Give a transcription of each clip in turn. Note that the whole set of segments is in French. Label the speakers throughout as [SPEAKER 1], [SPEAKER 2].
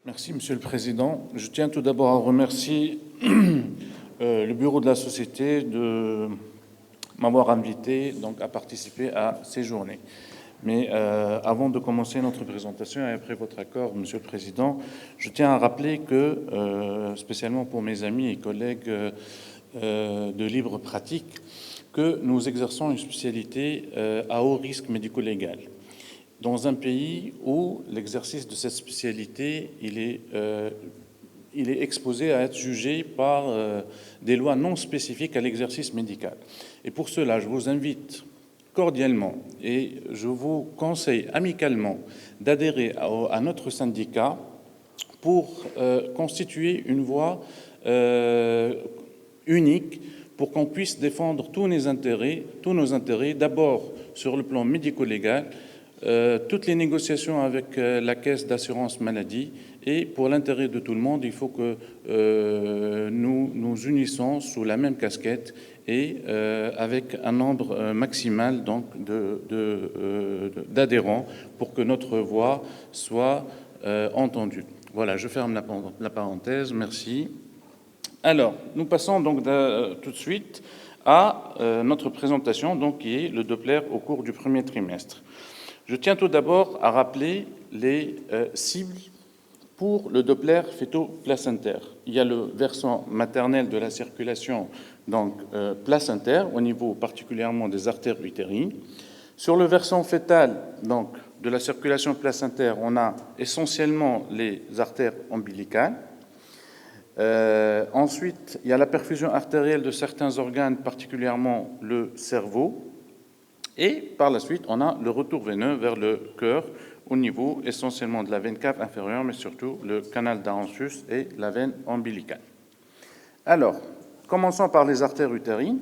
[SPEAKER 1] Merci, Monsieur le Président. Je tiens tout d'abord à remercier le Bureau de la Société de m'avoir invité donc, à participer à ces journées. Mais avant de commencer notre présentation, et après votre accord, Monsieur le Président, je tiens à rappeler que, spécialement pour mes amis et collègues de libre pratique, que nous exerçons une spécialité à haut risque médico-légal. Dans un pays où l'exercice de cette spécialité, il est exposé à être jugé par des lois non spécifiques à l'exercice médical. Et pour cela, je vous invite cordialement et je vous conseille amicalement d'adhérer à notre syndicat pour constituer une voie unique pour qu'on puisse défendre tous nos intérêts, d'abord sur le plan médico-légal, toutes les négociations avec la Caisse d'assurance maladie, et pour l'intérêt de tout le monde, il faut que nous nous unissons sous la même casquette et avec un nombre maximal donc d'adhérents pour que notre voix soit entendue. Voilà, je ferme la parenthèse. Merci. Alors, nous passons donc tout de suite à notre présentation, donc, qui est le Doppler au cours du premier trimestre. Je tiens tout d'abord à rappeler les cibles pour le Doppler fœto-placentaire. Il y a le versant maternel de la circulation, donc placentaire, au niveau particulièrement des artères utérines. Sur le versant fœtal, donc de la circulation placentaire, on a essentiellement les artères ombilicales. Ensuite, il y a la perfusion artérielle de certains organes, particulièrement le cerveau. Et par la suite, on a le retour veineux vers le cœur au niveau essentiellement de la veine cave inférieure, mais surtout le canal d'Arensus et la veine ombilicale. Alors, commençons par les artères utérines.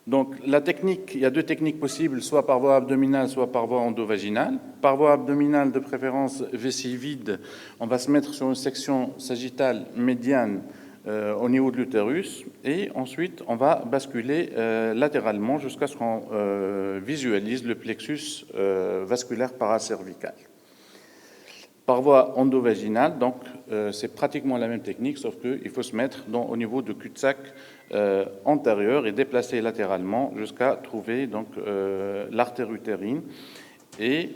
[SPEAKER 1] Donc, la technique, il y a deux techniques possibles, soit par voie abdominale, soit par voie endovaginale. Par voie abdominale, de préférence vessie vide, on va se mettre sur une section sagittale médiane au niveau de l'utérus, et ensuite on va basculer latéralement jusqu'à ce qu'on visualise le plexus vasculaire paracervical. Par voie endovaginale, donc c'est pratiquement la même technique, sauf qu'il faut se mettre au niveau de cul-de-sac antérieur et déplacer latéralement jusqu'à trouver donc l'artère utérine et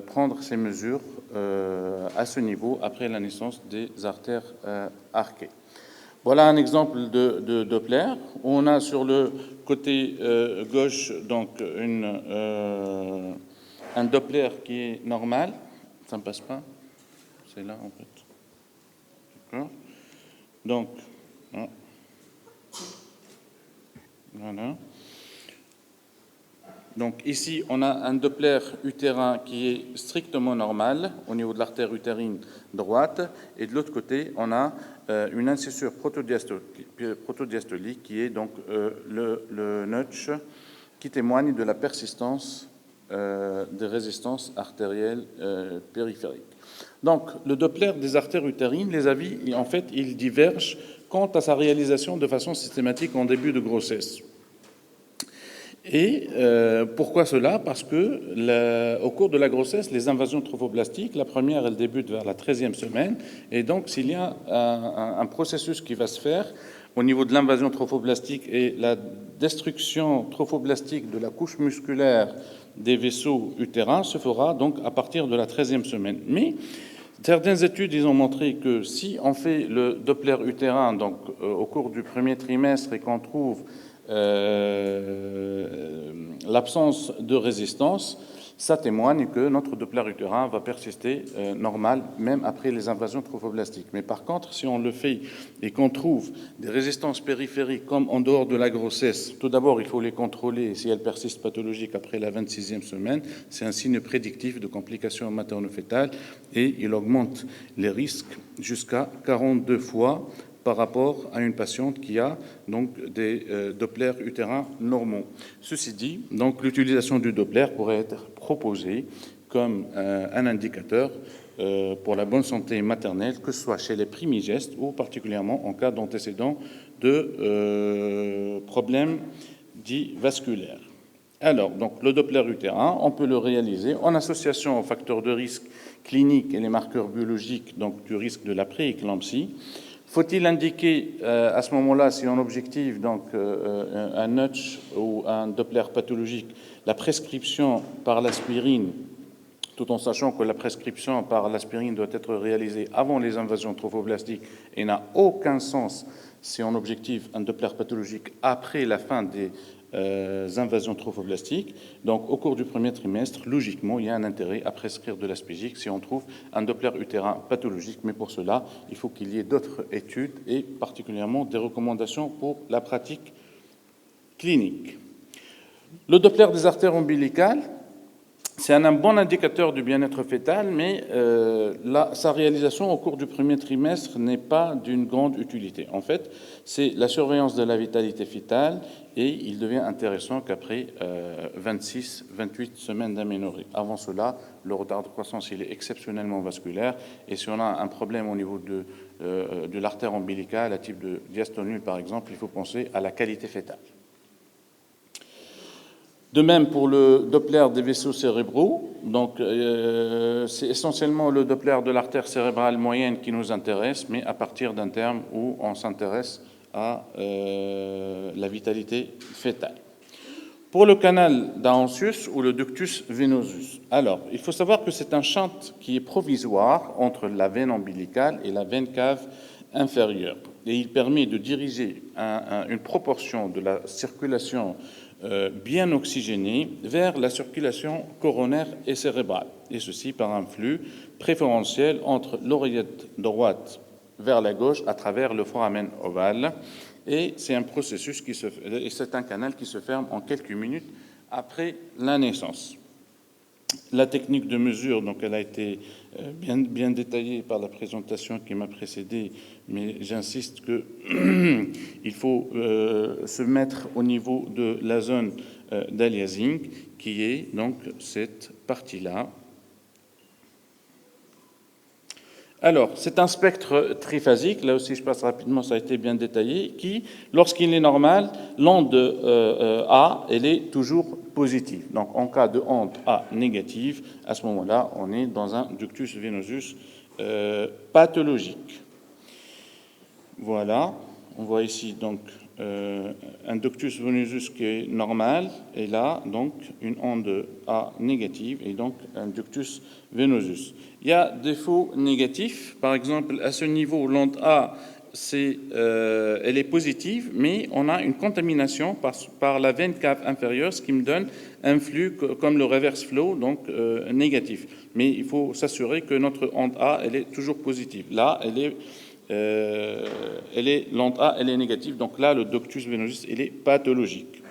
[SPEAKER 1] prendre ces mesures à ce niveau après la naissance des artères arquées. Voilà un exemple de Doppler. On a sur le côté gauche donc un Doppler qui est normal. Ça ne passe pas. C'est là en fait. D'accord. Donc, voilà. Donc ici, on a un Doppler utérin qui est strictement normal au niveau de l'artère utérine droite, et de l'autre côté, on a une incisure protodiastolique qui est donc le notch qui témoigne de la persistance des résistances artérielles périphériques. Donc, le Doppler des artères utérines, les avis, en fait, ils divergent quant à sa réalisation de façon systématique en début de grossesse. Et pourquoi cela? Parce que au cours de la grossesse, les invasions trophoblastiques, la première, elle débute vers la 13e semaine, et donc s'il y a un processus qui va se faire au niveau de l'invasion trophoblastique et la destruction trophoblastique de la couche musculaire des vaisseaux utérins se fera donc à partir de la 13e semaine. Mais certaines études ils ont montré que si on fait le Doppler utérin donc au cours du premier trimestre et qu'on trouve l'absence de résistance, ça témoigne que notre Doppler utérin va persister normal même après les invasions trophoblastiques. Mais par contre, si on le fait et qu'on trouve des résistances périphériques comme en dehors de la grossesse, tout d'abord, il faut les contrôler. Si elles persistent pathologiques après la 26e semaine, c'est un signe prédictif de complications materno-fétales et il augmente les risques jusqu'à 42 fois par rapport à une patiente qui a donc des Dopplers utérins normaux. Ceci dit, donc l'utilisation du Doppler pourrait être proposée comme un indicateur pour la bonne santé maternelle, que ce soit chez les primigestes ou particulièrement en cas d'antécédent de problèmes dits vasculaires. Alors, donc, le Doppler utérin, on peut le réaliser en association aux facteurs de risque cliniques et les marqueurs biologiques, donc du risque de la prééclampsie. Faut-il indiquer à ce moment-là, si on objective donc un notch ou un Doppler pathologique, la prescription par l'aspirine, tout en sachant que la prescription par l'aspirine doit être réalisée avant les invasions trophoblastiques et n'a aucun sens si on objective un Doppler pathologique après la fin des invasions trophoblastiques. Donc, au cours du premier trimestre, logiquement, il y a un intérêt à prescrire de l'aspégique si on trouve un Doppler utérin pathologique. Mais pour cela, il faut qu'il y ait d'autres études et particulièrement des recommandations pour la pratique clinique. Le Doppler des artères ombilicales, c'est un bon indicateur du bien-être fœtal, mais sa réalisation au cours du premier trimestre n'est pas d'une grande utilité. En fait, c'est la surveillance de la vitalité fœtale et il devient intéressant qu'après 26-28 semaines d'aménorrhée. Avant cela, le retard de croissance il est exceptionnellement vasculaire et si on a un problème au niveau de l'artère ombilicale, à type de diastole nulle par exemple, il faut penser à la qualité fœtale. De même pour le Doppler des vaisseaux cérébraux, donc c'est essentiellement le Doppler de l'artère cérébrale moyenne qui nous intéresse, mais à partir d'un terme où on s'intéresse à la vitalité fœtale. Pour le canal d'Ancius ou le ductus venosus, alors il faut savoir que c'est un shunt qui est provisoire entre la veine ombilicale et la veine cave inférieure, et il permet de diriger une proportion de la circulation bien oxygénée vers la circulation coronaire et cérébrale, et ceci par un flux préférentiel entre l'oreillette droite vers la gauche à travers le foramen ovale, et c'est un processus et c'est un canal qui se ferme en quelques minutes après la naissance. La technique de mesure, donc, elle a été bien détaillée par la présentation qui m'a précédé, mais j'insiste qu'il faut se mettre au niveau de la zone d'aliasing, qui est donc cette partie-là. Alors, c'est un spectre triphasique, là aussi je passe rapidement, ça a été bien détaillé, qui, lorsqu'il est normal, l'onde A, elle est toujours positive. Donc, en cas de onde A négative, à ce moment-là, on est dans un ductus venosus pathologique. Voilà, on voit ici donc un ductus venosus qui est normal, et là, donc, une onde A négative, et donc un ductus venosus. Il y a des faux négatifs, par exemple, à ce niveau, l'onde A, elle est positive, mais on a une contamination par la veine cave inférieure, ce qui me donne un flux comme le reverse flow, donc négatif. Mais il faut s'assurer que notre onde A, elle est toujours positive. Là, l'onde A, elle est négative, donc là, le ductus venosus, il est pathologique.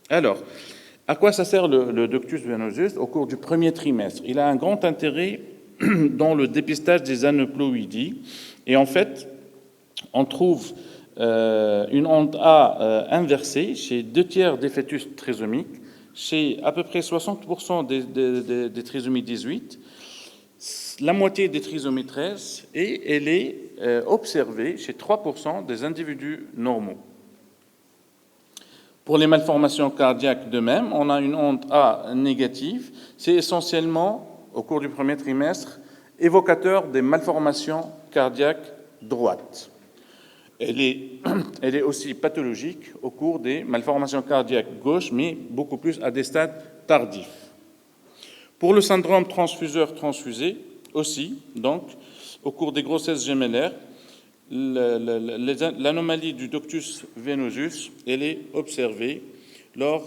[SPEAKER 1] Alors, à quoi ça sert le ductus venosus au cours du premier trimestre? Il a un grand intérêt dans le dépistage des aneuploïdies, et en fait, on trouve une onde A inversée chez 2/3 des fœtus trisomiques, chez à peu près 60% des trisomies 18, la moitié des trisomies 13, et elle est observée chez 3% des individus normaux. Pour les malformations cardiaques de même, on a une onde A négative. C'est essentiellement, au cours du premier trimestre, évocateur des malformations cardiaques droites. Elle est aussi pathologique au cours des malformations cardiaques gauches, mais beaucoup plus à des stades tardifs. Pour le syndrome transfuseur-transfusé, aussi, donc, au cours des grossesses gémellaires, l'anomalie du ductus venosus, elle est observée lors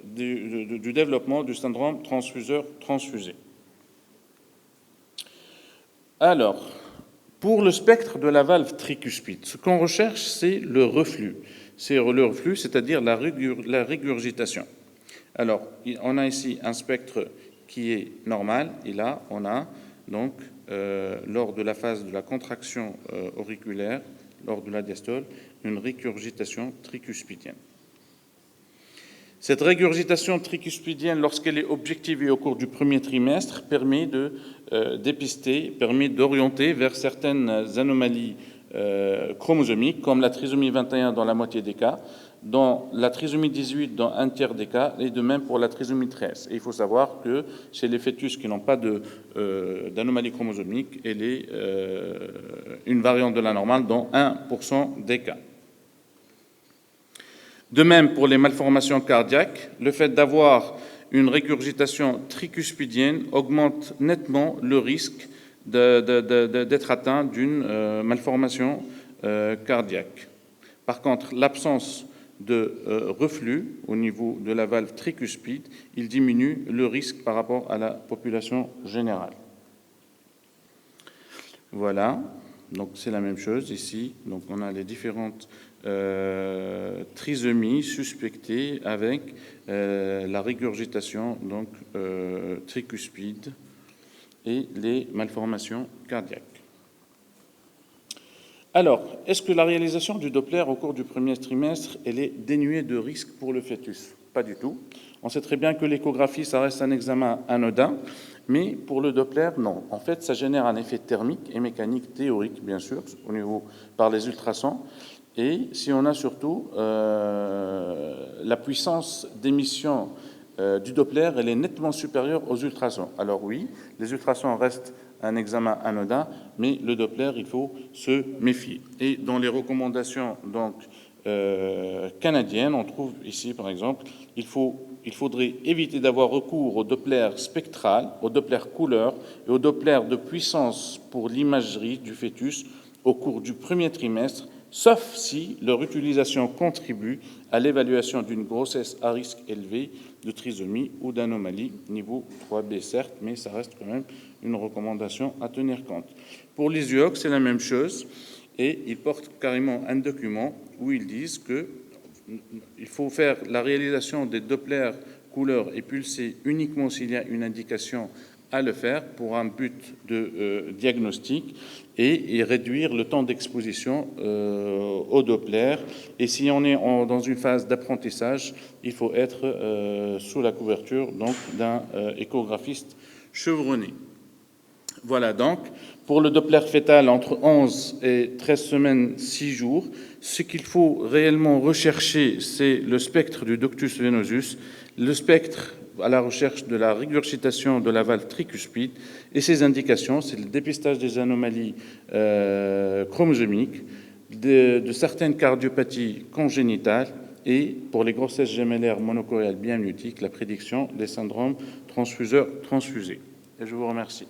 [SPEAKER 1] du développement du syndrome transfuseur-transfusé. Alors, pour le spectre de la valve tricuspide, ce qu'on recherche, c'est le reflux. C'est le reflux, c'est-à-dire la régurgitation. Alors, on a ici un spectre qui est normal, et là, on a donc, lors de la phase de la contraction auriculaire, lors de la diastole, une régurgitation tricuspidienne. Cette régurgitation tricuspidienne, lorsqu'elle est objectivée au cours du premier trimestre, permet de dépister, permet d'orienter vers certaines anomalies chromosomiques, comme la trisomie 21 dans la moitié des cas, dans la trisomie 18 dans un tiers des cas, et de même pour la trisomie 13. Et il faut savoir que chez les fœtus qui n'ont pas d'anomalie chromosomique, elle est une variante de la normale dans 1% des cas. De même pour les malformations cardiaques, le fait d'avoir une régurgitation tricuspidienne augmente nettement le risque d'être atteint d'une malformation cardiaque. Par contre, l'absence de reflux au niveau de la valve tricuspide, il diminue le risque par rapport à la population générale. Voilà, donc c'est la même chose ici. Donc on a les différentes trisomies suspectées avec la régurgitation donc tricuspide et les malformations cardiaques. Alors, est-ce que la réalisation du Doppler au cours du premier trimestre, elle est dénuée de risque pour le fœtus? Pas du tout. On sait très bien que l'échographie, ça reste un examen anodin, mais pour le Doppler, non. En fait, ça génère un effet thermique et mécanique théorique, bien sûr, au niveau par les ultrasons. Et si on a surtout la puissance d'émission du Doppler, elle est nettement supérieure aux ultrasons. Alors oui, les ultrasons restent un examen anodin, mais le Doppler, il faut se méfier. Et dans les recommandations donc, canadiennes, on trouve ici, par exemple, il faudrait éviter d'avoir recours au Doppler spectral, au Doppler couleur et au Doppler de puissance pour l'imagerie du fœtus au cours du premier trimestre, sauf si leur utilisation contribue à l'évaluation d'une grossesse à risque élevé de trisomie ou d'anomalie, niveau 3B certes, mais ça reste quand même une recommandation à tenir compte. Pour les UOC, c'est la même chose, et ils portent carrément un document où ils disent qu'il faut faire la réalisation des Doppler couleur et pulsés uniquement s'il y a une indication à le faire pour un but de diagnostic et réduire le temps d'exposition au Doppler. Et si on est dans une phase d'apprentissage, il faut être sous la couverture donc d'un échographiste chevronné. Voilà donc, pour le Doppler fœtal entre 11 et 13 semaines, 6 jours, ce qu'il faut réellement rechercher, c'est le spectre du ductus venosus, le spectre à la recherche de la régurgitation de la valve tricuspide, et ses indications, c'est le dépistage des anomalies chromosomiques, de certaines cardiopathies congénitales, et pour les grossesses gémellaires monochoriales bien myotiques, la prédiction des syndromes transfuseurs transfusés. Et je vous remercie.